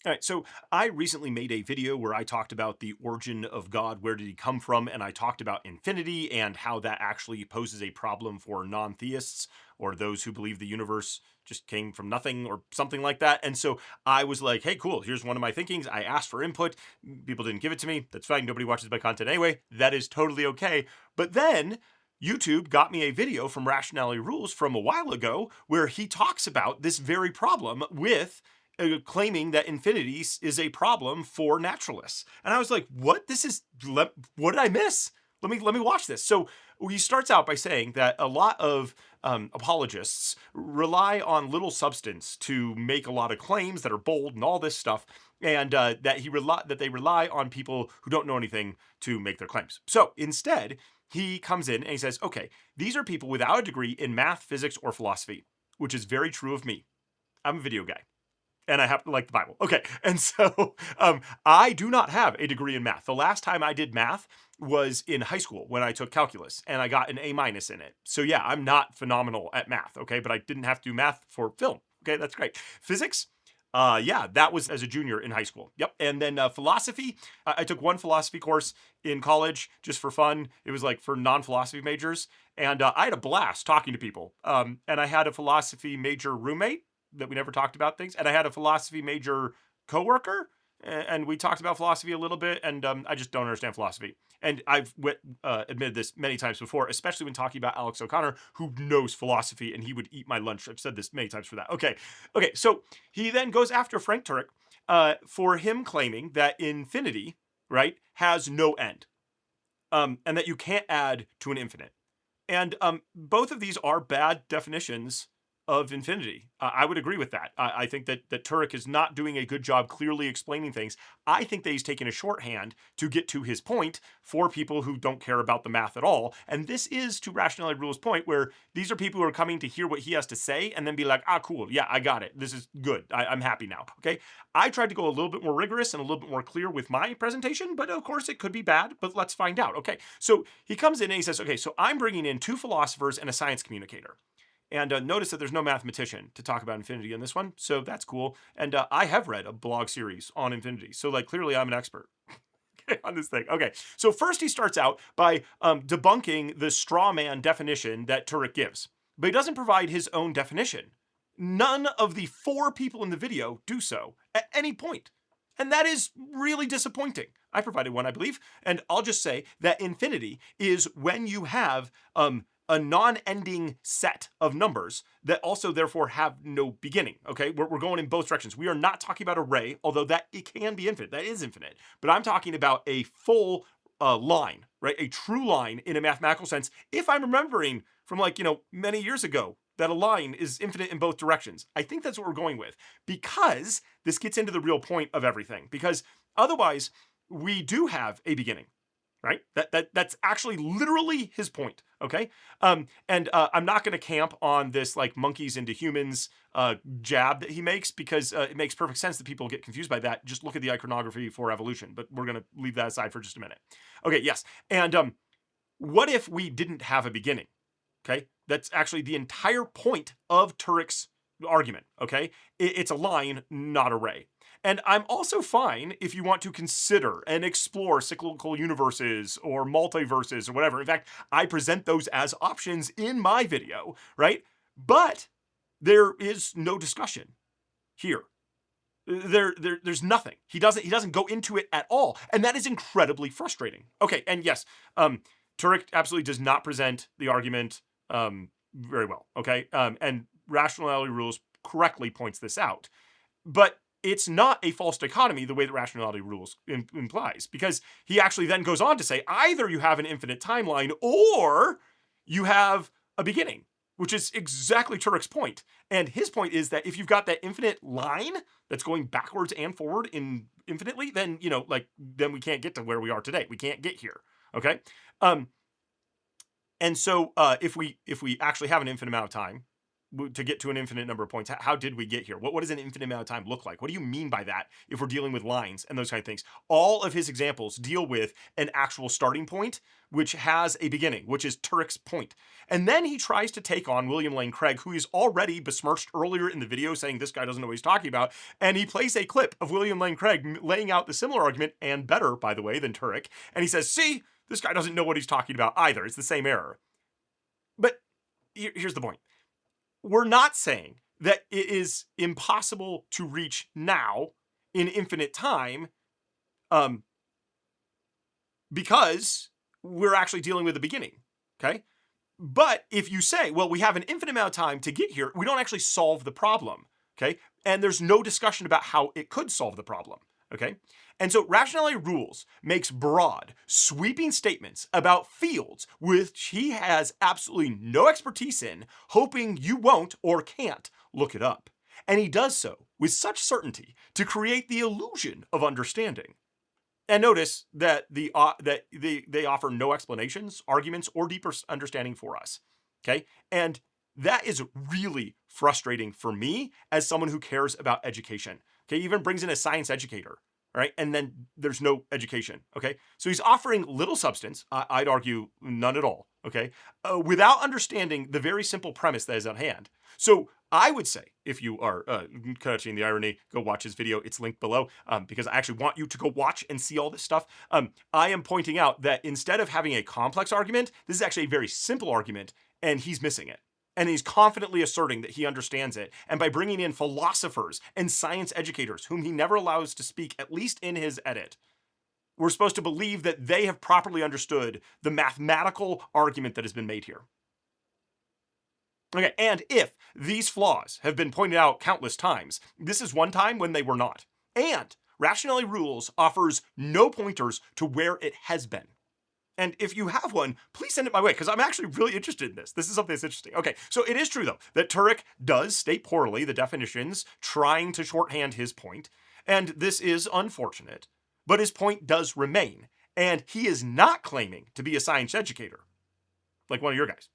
All right, so I recently made a video where I talked about the origin of God, where did he come from, and I talked about infinity and how that actually poses a problem for non-theists or those who believe the universe just came from nothing or something like that. And so I was like, hey, cool, here's one of my thinkings. I asked for input. People didn't give it to me. That's fine. Nobody watches my content anyway. That is totally okay. But then YouTube got me a video from Rationality Rules from a while ago where he talks about this very problem with claiming that infinity is a problem for naturalists. And I was like, what? What did I miss? Let me watch this. So he starts out by saying that a lot of apologists rely on little substance to make a lot of claims that are bold and all this stuff, and that they rely on people who don't know anything to make their claims. So instead, he comes in and he says, okay, these are people without a degree in math, physics, or philosophy, which is very true of me. I'm a video guy and I happen to like the Bible. Okay. And so I do not have a degree in math. The last time I did math was in high school when I took calculus and I got an A minus in it. So yeah, I'm not phenomenal at math. Okay. But I didn't have to do math for film. Okay. That's great. Physics. Yeah, that was as a junior in high school. Yep. And then philosophy. I took one philosophy course in college just for fun. It was like for non philosophy majors. And I had a blast talking to people. And I had a philosophy major roommate that we never talked about things. And I had a philosophy major coworker, and we talked about philosophy a little bit. And I just don't understand philosophy. And I've admitted this many times before, especially when talking about Alex O'Connor, who knows philosophy, and he would eat my lunch. I've said this many times for that. Okay. So he then goes after Frank Turek for him claiming that infinity, right, has no end, and that you can't add to an infinite. And both of these are bad definitions of infinity. I would agree with that. I think that Turek is not doing a good job clearly explaining things. I think that he's taken a shorthand to get to his point for people who don't care about the math at all. And this is to Rationality Rules' point, where these are people who are coming to hear what he has to say and then be like, cool. Yeah, I got it. This is good. I'm happy now. Okay. I tried to go a little bit more rigorous and a little bit more clear with my presentation, but of course it could be bad, but let's find out. Okay. So he comes in and he says, okay, so I'm bringing in two philosophers and a science communicator. And notice that there's no mathematician to talk about infinity in this one, so that's cool. And I have read a blog series on infinity, so like clearly I'm an expert on this thing. Okay, so first he starts out by debunking the straw man definition that Turek gives, but he doesn't provide his own definition. None of the four people in the video do so at any point. And that is really disappointing. I provided one, I believe, and I'll just say that infinity is when you have a non-ending set of numbers that also therefore have no beginning. Okay, we're going in both directions. We are not talking about array, although that it can be infinite. That is infinite. But I'm talking about a full line, right? A true line in a mathematical sense. If I'm remembering from many years ago that a line is infinite in both directions. I think that's what we're going with, because this gets into the real point of everything. Because otherwise, we do have a beginning, right? That's actually literally his point. Okay, and I'm not going to camp on this like monkeys into humans jab that he makes, because it makes perfect sense that people get confused by that. Just look at the iconography for evolution, but we're going to leave that aside for just a minute. Okay, yes, and what if we didn't have a beginning? Okay, that's actually the entire point of Turek's argument. Okay, it's a line, not array. And I'm also fine if you want to consider and explore cyclical universes or multiverses or whatever. In fact, I present those as options in my video, right? But there is no discussion here. There's nothing. He doesn't go into it at all, and that is incredibly frustrating. Okay, and yes, Turek absolutely does not present the argument very well. Okay, and Rationality Rules correctly points this out, but it's not a false dichotomy the way that Rationality Rules implies, because he actually then goes on to say either you have an infinite timeline or you have a beginning, which is exactly Turek's point. And his point is that if you've got that infinite line that's going backwards and forward infinitely, then then we can't get to where we are today. We can't get here. Okay. And so if we actually have an infinite amount of time, to get to an infinite number of points. How did we get here? What does an infinite amount of time look like? What do you mean by that if we're dealing with lines and those kind of things? All of his examples deal with an actual starting point, which has a beginning, which is Turek's point. And then he tries to take on William Lane Craig, who is already besmirched earlier in the video, saying this guy doesn't know what he's talking about. And he plays a clip of William Lane Craig laying out the similar argument, and better, by the way, than Turek. And he says, see, this guy doesn't know what he's talking about either. It's the same error. But here's the point. We're not saying that it is impossible to reach now in infinite time because we're actually dealing with the beginning, okay? But if you say, well, we have an infinite amount of time to get here, we don't actually solve the problem, okay? And there's no discussion about how it could solve the problem, okay? And so Rationality Rules makes broad, sweeping statements about fields which he has absolutely no expertise in, hoping you won't or can't look it up. And he does so with such certainty to create the illusion of understanding. And notice that they offer no explanations, arguments, or deeper understanding for us, okay? And that is really frustrating for me as someone who cares about education, okay? He even brings in a science educator, right? And then there's no education, okay? So he's offering little substance, I'd argue none at all, okay? Without understanding the very simple premise that is at hand. So I would say, if you are catching the irony, go watch his video. It's linked below because I actually want you to go watch and see all this stuff. I am pointing out that instead of having a complex argument, this is actually a very simple argument, and he's missing it. And he's confidently asserting that he understands it. And by bringing in philosophers and science educators, whom he never allows to speak, at least in his edit, we're supposed to believe that they have properly understood the mathematical argument that has been made here. Okay, and if these flaws have been pointed out countless times, this is one time when they were not. And Rationality Rules offers no pointers to where it has been. And if you have one, please send it my way, because I'm actually really interested in this. This is something that's interesting. Okay, so it is true, though, that Turek does state poorly the definitions, trying to shorthand his point, and this is unfortunate. But his point does remain, and he is not claiming to be a science educator, like one of your guys.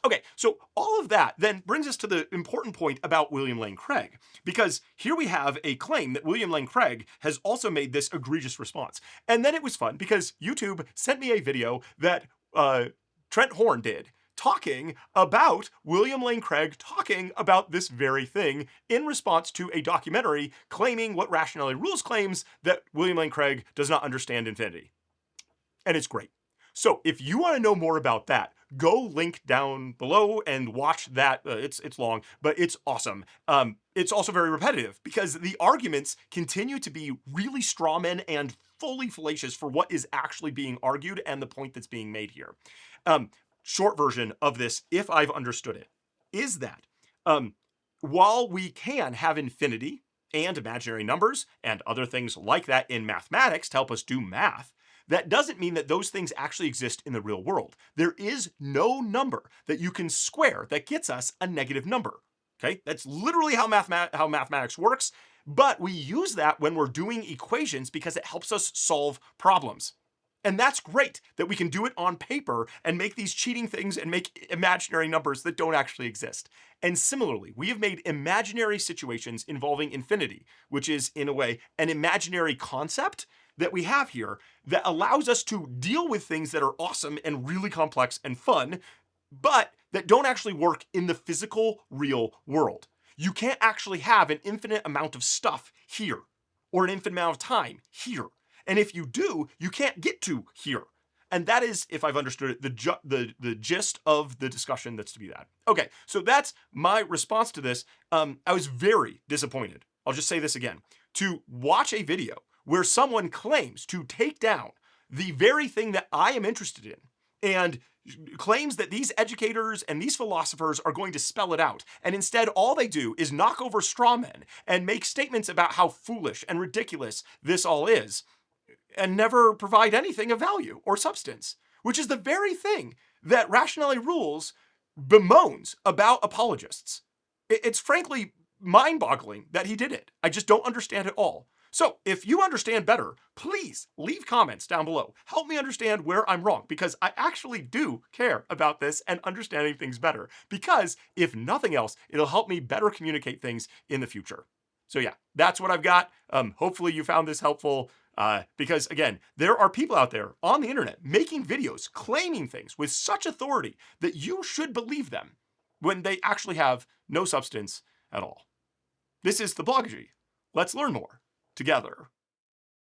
Okay, so all of that then brings us to the important point about William Lane Craig, because here we have a claim that William Lane Craig has also made this egregious response. And then it was fun because YouTube sent me a video that Trent Horn did talking about William Lane Craig talking about this very thing in response to a documentary claiming what Rationality Rules claims, that William Lane Craig does not understand infinity. And it's great. So if you want to know more about that, go link down below and watch that. It's long, but it's awesome. It's also very repetitive because the arguments continue to be really strawmen and fully fallacious for what is actually being argued and the point that's being made here. Short version of this, if I've understood it, is that while we can have infinity and imaginary numbers and other things like that in mathematics to help us do math, that doesn't mean that those things actually exist in the real world. There is no number that you can square that gets us a negative number. Okay, that's literally how mathematics works, but we use that when we're doing equations because it helps us solve problems. And that's great that we can do it on paper and make these cheating things and make imaginary numbers that don't actually exist. And similarly, we have made imaginary situations involving infinity, which is, in a way, an imaginary concept that we have here that allows us to deal with things that are awesome and really complex and fun, but that don't actually work in the physical, real world. You can't actually have an infinite amount of stuff here, or an infinite amount of time here. And if you do, you can't get to here. And that is, if I've understood it, the gist of the discussion that's to be had. Okay, so that's my response to this. I was very disappointed. I'll just say this again. To watch a video where someone claims to take down the very thing that I am interested in and claims that these educators and these philosophers are going to spell it out. And instead, all they do is knock over straw men and make statements about how foolish and ridiculous this all is, and never provide anything of value or substance, which is the very thing that Rationality Rules bemoans about apologists. It's frankly mind-boggling that he did it. I just don't understand it all. So if you understand better, please leave comments down below. Help me understand where I'm wrong, because I actually do care about this and understanding things better. Because if nothing else, it'll help me better communicate things in the future. So yeah, that's what I've got. Hopefully you found this helpful. Because again, there are people out there on the internet making videos claiming things with such authority that you should believe them when they actually have no substance at all. This is the Bloggy. Let's learn more together.